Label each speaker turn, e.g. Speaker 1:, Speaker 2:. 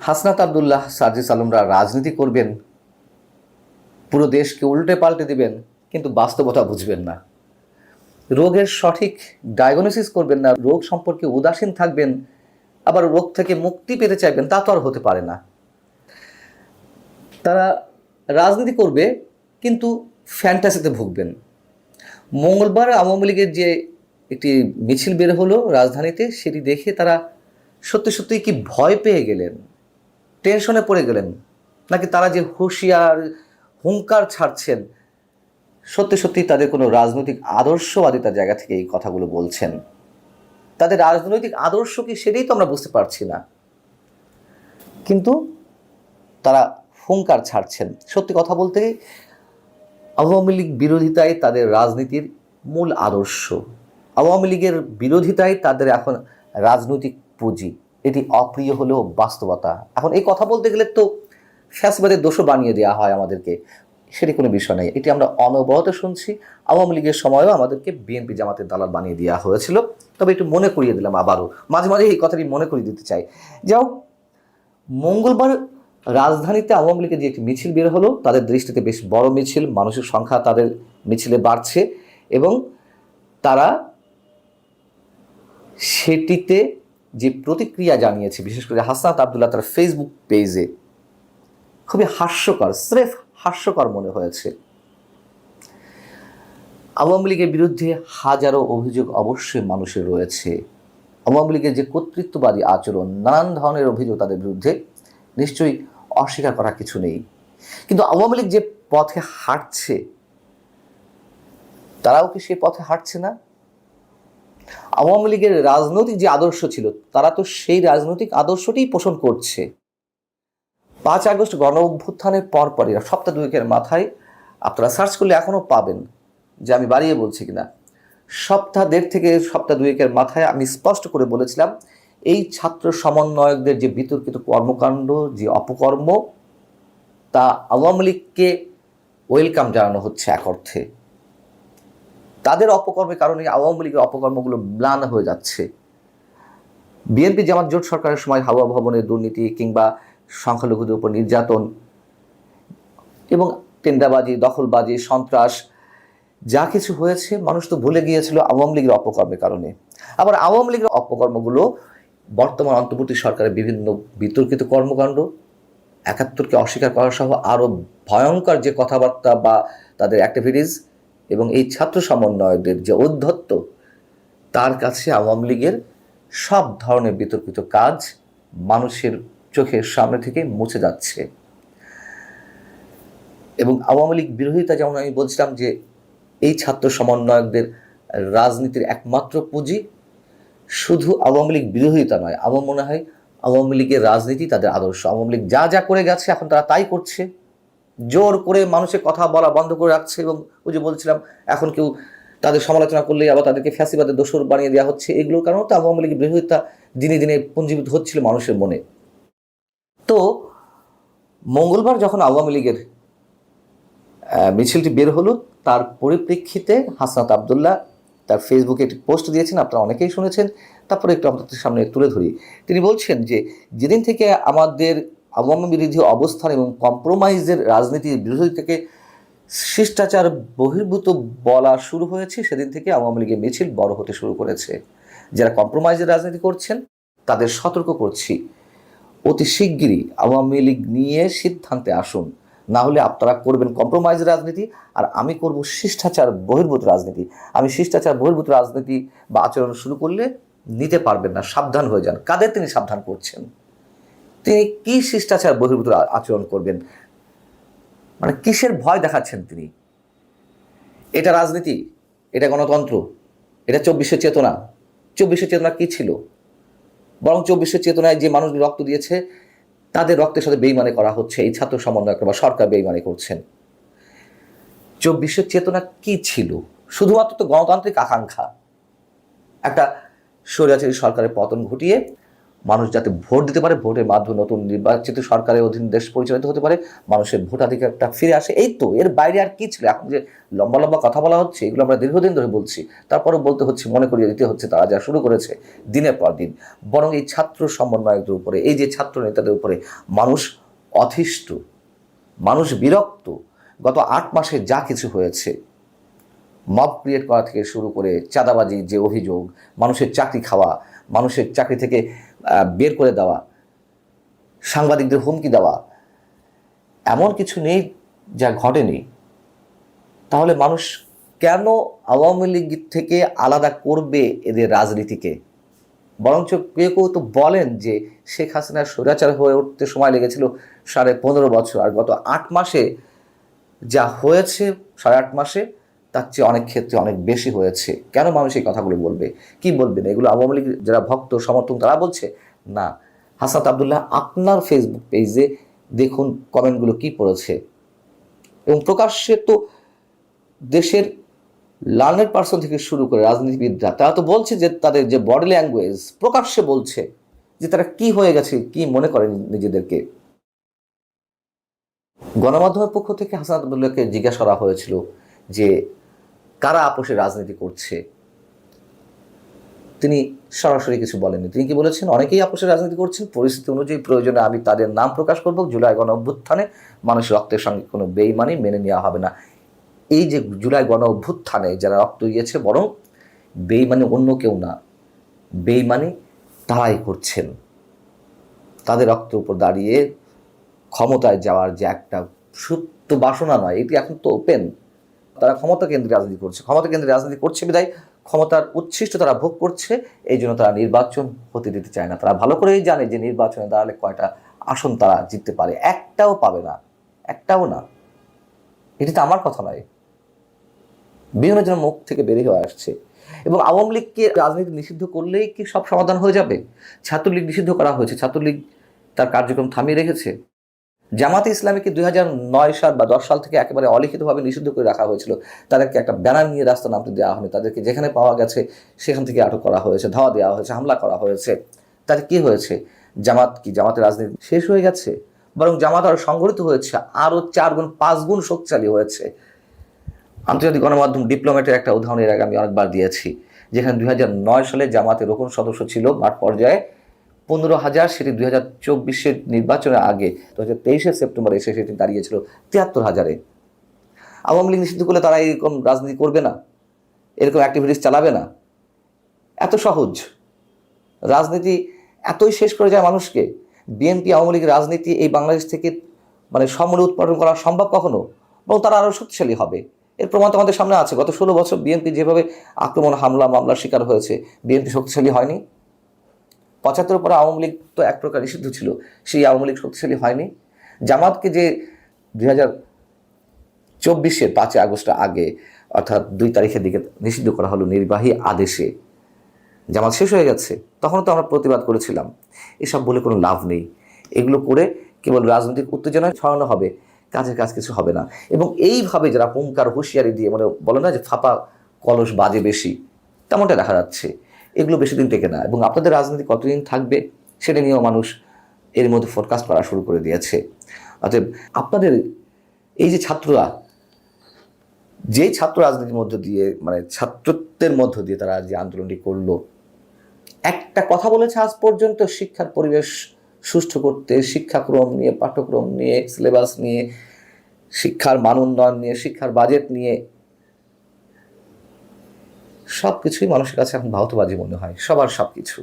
Speaker 1: হাসনাত আবদুল্লাহ, সার্জিস আলমরা রাজনীতি করবেন, পুরো দেশকে উল্টে পাল্টে দিবেন, কিন্তু বাস্তবতা বুঝবেন না। রোগের সঠিক ডায়াগনোসিস করবেন না, রোগ সম্পর্কে উদাসীন থাকবেন, আবার রোগ থেকে মুক্তি পেতে চাইবেন, তা তো আর হতে পারে না। তারা রাজনীতি করবে কিন্তু ফ্যান্টাসিতে ভুগবেন। মঙ্গলবার আওয়ামী লীগের যে একটি মিছিল বের হলো রাজধানীতে, সেটি দেখে তারা সত্যি সত্যিই কি ভয় পেয়ে গেলেন, টেনশনে পড়ে গেলেন, নাকি তারা যে হুঁশিয়ার হুঙ্কার ছাড়ছেন, সত্যি সত্যি তাদের কোনো রাজনৈতিক আদর্শবাদিতার জায়গা থেকে এই কথাগুলো বলছেন? তাদের রাজনৈতিক আদর্শ কি, সেটাই তো আমরা বুঝতে পারছি না, কিন্তু তারা হুঙ্কার ছাড়ছেন। সত্যি কথা বলতে আওয়ামী লীগ বিরোধিতাই তাদের রাজনীতির মূল আদর্শ। আওয়ামী লীগের বিরোধিতাই তাদের এখন রাজনৈতিক পুঁজি। এটি অপ্রিয় হলেও বাস্তবতা। এখন এই কথা বলতে গেলে তো ফ্যাসবাদের দোষও বানিয়ে দেওয়া হয় আমাদেরকে, সেটি কোনো বিষয় নেই। এটি আমরা অনবরত শুনছি। আওয়ামী লীগের সময়ও আমাদেরকে বিএনপি জামাতের দালাল বানিয়ে দেওয়া হয়েছিল। তবে একটু মনে করিয়ে দিলাম, আবারও মাঝে মাঝে এই কথাটি মনে করিয়ে দিতে চাই। যাও, মঙ্গলবার রাজধানীতে আওয়ামী লীগের যে একটি মিছিল বের হলো, তাদের দৃষ্টিতে বেশ বড় মিছিল, মানুষের সংখ্যা তাদের মিছিলে বাড়ছে, এবং তারা সেটিতে যে প্রতিক্রিয়া জানিয়েছে, বিশেষ করে হাসনাত আবদুল্লাহ তার ফেসবুক পেজে, খুবই হাস্যকর, স্রেফ হাস্যকর মনে হয়েছে। আওয়ামী লীগের বিরুদ্ধে হাজারো অভিযোগ অবশ্যই মানুষের রয়েছে। আওয়ামী লীগের যে কর্তৃত্ববাদী আচরণ, নানান ধরনের অভিযোগ তাদের বিরুদ্ধে, নিশ্চয়ই অস্বীকার করার কিছু নেই। কিন্তু আওয়ামী লীগ যে পথে হাঁটছে, তারাও কি সেই পথে হাঁটছে না? আওয়ামী লীগের রাজনৈতিক যে আদর্শ ছিল, তারা তো সেই রাজনৈতিক আদর্শটিই পোষণ করছে। 5 আগস্ট গণ অভ্যুত্থানের পরপরই সপ্তাহ দুয়েকের মাথায়, আপনারা সার্চ করলে এখনও পাবেন, যে আমি বাড়িয়ে বলছি কিনা, সপ্তাহ দেড় থেকে সপ্তাহ দুয়েকের মাথায় আমি স্পষ্ট করে বলেছিলাম, এই ছাত্র সমন্বয়কদের যে বিতর্কিত কর্মকাণ্ড, যে অপকর্ম, তা আওয়ামী লীগকে ওয়েলকাম জানানো হচ্ছে এক অর্থে। তাদের অপকর্মের কারণে আওয়ামী লীগের অপকর্মগুলো ম্লান হয়ে যাচ্ছে। বিএনপি জামাত জোট সরকারের সময় হাওয়া ভবনের দুর্নীতি, কিংবা সংখ্যালঘুদের উপর নির্যাতন এবং টেন্ডারবাজি, দখলবাজি, সন্ত্রাস, যা কিছু হয়েছে, মানুষ তো ভুলে গিয়েছিল আওয়ামী লীগের অপকর্মের কারণে। আবার আওয়ামী লীগের অপকর্মগুলো বর্তমান অন্তর্বর্তী সরকারের বিভিন্ন বিতর্কিত কর্মকাণ্ড, 71কে অস্বীকার করা সহ আরও ভয়ঙ্কর যে কথাবার্তা বা তাদের অ্যাক্টিভিটিস, এবং এই ছাত্র সমন্বয়কদের যে ঔদ্ধত্য, তার কাছে আওয়ামী লীগের সব ধরনের বিতর্কিত কাজ মানুষের চোখের সামনে থেকে মুছে যাচ্ছে। এবং আওয়ামী লীগ বিরোধিতা, যেমন আমি বলছিলাম যে এই ছাত্র সমন্বয়কদের রাজনীতির একমাত্র পুঁজি, শুধু আওয়ামী লীগ বিরোধিতা নয়, আমার মনে হয় আওয়ামী লীগের রাজনীতি তাদের আদর্শ। আওয়ামী লীগ যা যা করে গেছে, এখন তারা তাই করছে, জোর করে মানুষের কথা বলা বন্ধ করে রাখছে। এবং ওই যে বলছিলাম, এখন কেউ তাদের সমালোচনা করলেই আবার তাদেরকে ফ্যাসিবাদের দোষর বানিয়ে দেওয়া হচ্ছে। এগুলোর কারণে তো আওয়ামী লীগের বিরোধিতা দিনে দিনে পুঞ্জীভূত হচ্ছিল মানুষের মনে। তো মঙ্গলবার যখন আওয়ামী লীগের মিছিলটি বের হলো, তার পরিপ্রেক্ষিতে হাসনাত আবদুল্লাহ তার ফেসবুকে একটি পোস্ট দিয়েছেন, আপনারা অনেকেই শুনেছেন। তারপরে একটু আমাদের সামনে তুলে ধরি। তিনি বলছেন যে, যেদিন থেকে আমাদের আওয়ামী বিরোধী অবস্থান এবং কম্প্রোমাইজের রাজনীতির বিরোধী থেকে শিষ্টাচার বহির্ভূত বলা শুরু হয়েছে, সেদিন থেকে আওয়ামী লীগের মিছিল বড় হতে শুরু করেছে। যারা কম্প্রোমাইজের রাজনীতি করছেন, তাদের সতর্ক করছি, অতি শিগগিরই আওয়ামী লীগ নিয়ে সিদ্ধান্তে আসুন, না হলে আপনারা করবেন কম্প্রোমাইজ রাজনীতি, আর আমি করব শিষ্টাচার বহির্ভূত রাজনীতি। আমি শিষ্টাচার বহির্ভূত রাজনীতি বা আচরণ শুরু করলে নিতে পারবেন না, সাবধান হয়ে যান। কাদের তিনি সাবধান করছেন? তিনি কি শিষ্টাচার বহির্ভূত আচরণ করবেন, মানে কিসের ভয় দেখাচ্ছেন তিনি? এটা রাজনীতি, এটা গণতন্ত্র, এটা 24শে চেতনা। 24শে চেতনা কি ছিল? বরং 24শে চেতনায় যে মানুষ রক্ত দিয়েছে, তাদের রক্তের সাথে বেইমানি করা হচ্ছে। এই ছাত্র সমন্বয়ক বা সরকার বেইমানি করছেন। 24শে চেতনা কি ছিল? শুধুমাত্র তো গণতান্ত্রিক আকাঙ্ক্ষা, একটা স্বৈরাচারী সরকারের পতন ঘটিয়ে মানুষ যাতে ভোট দিতে পারে, ভোটের মাধ্যমে নতুন নির্বাচিত সরকারের অধীন দেশ পরিচালিত হতে পারে, মানুষের ভোটাধিকারটা ফিরে আসে। এই তো, এর বাইরে আর কি ছিল? এখন যে লম্বা লম্বা কথা বলা হচ্ছে, এগুলো আমরা দীর্ঘদিন ধরে বলছি, তারপরেও বলতে হচ্ছে, মনে করিয়ে দিতে হচ্ছে তারা যা শুরু করেছে দিনের পর দিন। বরং এই ছাত্র সমন্বয়কদের উপরে, এই যে ছাত্র নেতাদের উপরে মানুষ অতিষ্ঠ, মানুষ বিরক্ত। গত 8 মাসে যা কিছু হয়েছে, মব ক্রিয়েট করা থেকে শুরু করে চাঁদাবাজি যে অভিযোগ, মানুষের চাকরি খাওয়া, মানুষের চাকরি থেকে বের করে দেওয়া, সাংবাদিকদের হুমকি দেওয়া, এমন কিছু নেই যা ঘটেনি। তাহলে মানুষ কেন আওয়ামী লীগ থেকে আলাদা করবে এদের রাজনীতিকে? বরঞ্চ কেউ কেউ তো বলেন যে শেখ হাসিনার স্বৈরাচার হয়ে উঠতে সময় লেগেছিল 15.5 বছর, আর গত 8 মাসে যা হয়েছে 8.5 মাসে তার চেয়ে অনেক ক্ষেত্রে অনেক বেশি হয়েছে। কেন মানুষ এই কথাগুলো বলবে? কি বলবে না? এগুলো আওয়ামী লীগ যারা ভক্ত সমর্থক তারা বলছে না। হাসনাত আবদুল্লাহ আপনার ফেসবুক পেজে দেখুন কমেন্টগুলো কি পড়েছে, এবং প্রকাশ্যে তো দেশের লার্নেড পার্সন থেকে শুরু করে রাজনীতিবিদরা তারা তো বলছে যে তাদের যে বডি ল্যাঙ্গুয়েজ প্রকাশ্যে বলছে যে তারা কি হয়ে গেছে, কি মনে করেন নিজেদেরকে। গণমাধ্যমের পক্ষ থেকে হাসনাত আবদুল্লাহকে জিজ্ঞাসা করা হয়েছিল যে কারা আপোষে রাজনীতি করছে, তিনি সরাসরি কিছু বলেননি। তিনি কি বলেছেন? অনেকেই আপোষে রাজনীতি করছেন, পরিস্থিতি অনুযায়ী প্রয়োজনে আমি তাদের নাম প্রকাশ করব। জুলাই গণ অভ্যুত্থানে মানুষের রক্তের সঙ্গে কোনো বেইমানি মেনে নেওয়া হবে না। এই যে জুলাই গণ অভ্যুত্থানে যারা রক্ত দিয়েছে, বরং বেইমানি অন্য কেউ না, বেইমানি তারাই করছেন। তাদের রক্তের উপর দাঁড়িয়ে ক্ষমতায় যাওয়ার যে একটা সুপ্ত বাসনা নয়, এটি এখন তো ওপেন। তারা ক্ষমতা কেন্দ্রে রাজনীতি করছে, ক্ষমতা কেন্দ্রে রাজনীতি করছে বিদায় ক্ষমতার উচ্ছিষ্ট তারা ভোগ করছে, এই জন্য তারা নির্বাচন হতে দিতে চায় না। তারা ভালো করেই জানে যে নির্বাচনে দাঁড়ালে কয়টা আসন তারা জিততে পারে, একটাও পাবে না, একটাও না। এটি তো আমার কথা নয়, বিভিন্ন জনের মুখ থেকে বেরিয়ে হয়ে আসছে। এবং আওয়ামী লীগকে রাজনীতি নিষিদ্ধ করলেই কি সব সমাধান হয়ে যাবে? ছাত্রলীগ নিষিদ্ধ করা হয়েছে, ছাত্রলীগ তার কার্যক্রম থামিয়ে রেখেছে। জামাতে ইসলামীকে 2009 সাল বা 10 সাল থেকে একেবারে অলিখিতভাবে নিষিদ্ধ করে রাখা হয়েছিল। তাদেরকে একটা ব্যানার নিয়ে রাস্তা নামতে দেওয়া হয়নি, তাদেরকে যেখানে পাওয়া গেছে সেখান থেকে আটক করা হয়েছে, ধাওয়া দেওয়া হয়েছে, হামলা করা হয়েছে। তাতে কি হয়েছে? জামাতের রাজনীতি শেষ হয়ে গেছে? বরং জামাত আরো সংগঠিত হয়েছে, আরো 4 গুণ 5 গুণ শক্তিশালী হয়েছে। আন্তর্জাতিক গণমাধ্যম ডিপ্লোম্যাটের একটা উদাহরণ এর আগে আমি অনেকবার দিয়েছি, যেখানে 2009 সালে জামাতের রোকন সদস্য ছিল মাঠ পর্যায়ে 15,000, সেটি 2024 নির্বাচনের আগে 2023 সেপ্টেম্বর এসে সেটি দাঁড়িয়েছিল 73,000-এ। আওয়ামী লীগ নিষিদ্ধ করলে তারা এরকম রাজনীতি করবে না, এরকম অ্যাক্টিভিটিস চালাবে না? এত সহজ রাজনীতি এতই শেষ করে যায় মানুষকে? বিএনপি আওয়ামী লীগের রাজনীতি এই বাংলাদেশ থেকে মানে সমূলে উৎপাদন করা সম্ভব কখনো? এবং তারা আরও শক্তিশালী হবে। এর প্রমাণ তো আমাদের সামনে আছে। গত 16 বছর বিএনপি যেভাবে আক্রমণ, হামলা, মামলার শিকার হয়েছে, বিএনপি শক্তিশালী হয়নি? 75 পরে আওয়ামী লীগ তো এক প্রকার নিষিদ্ধ ছিল, সেই আওয়ামী লীগ শক্তিশালী হয়নি? জামাতকে যে 2024 5 আগস্ট আগে, অর্থাৎ 2 তারিখের দিকে নিষিদ্ধ করা হলো নির্বাহী আদেশে, জামাত শেষ হয়ে গেছে, তখন তো আমরা প্রতিবাদ করেছিলাম। এসব বলে কোনো লাভ নেই। এগুলো করে কেবল রাজনৈতিক উত্তেজনা ছড়ানো হবে, কাজের কাজ কিছু হবে না। এবং এইভাবে যারা হুঙ্কার হুঁশিয়ারি দিয়ে মানে বলে না যে ফাঁপা কলস বাজে বেশি, তেমনটা দেখা যাচ্ছে। এগুলো বেশি দিন টেকে না, এবং আপনাদের রাজনীতি কতদিন থাকবে সেটা নিয়েও মানুষ এর মধ্যে ফোরকাস্ট করা শুরু করে দিয়েছে। অতএব আপনাদের এই যে ছাত্ররা, যেই ছাত্র রাজনীতির মধ্য দিয়ে মানে ছাত্রত্বের মধ্য দিয়ে তারা যে আন্দোলনটি করলো, একটা কথা বলেছে আজ পর্যন্ত, শিক্ষার পরিবেশ সুষ্ঠু করতে, শিক্ষাক্রম নিয়ে, পাঠ্যক্রম নিয়ে, সিলেবাস নিয়ে, শিক্ষার মান উন্নয়ন নিয়ে, শিক্ষার বাজেট নিয়ে, সব কিছুই মানুষের কাছে এখন ভাওতাবাজি মনে হয়, সবার সব কিছু।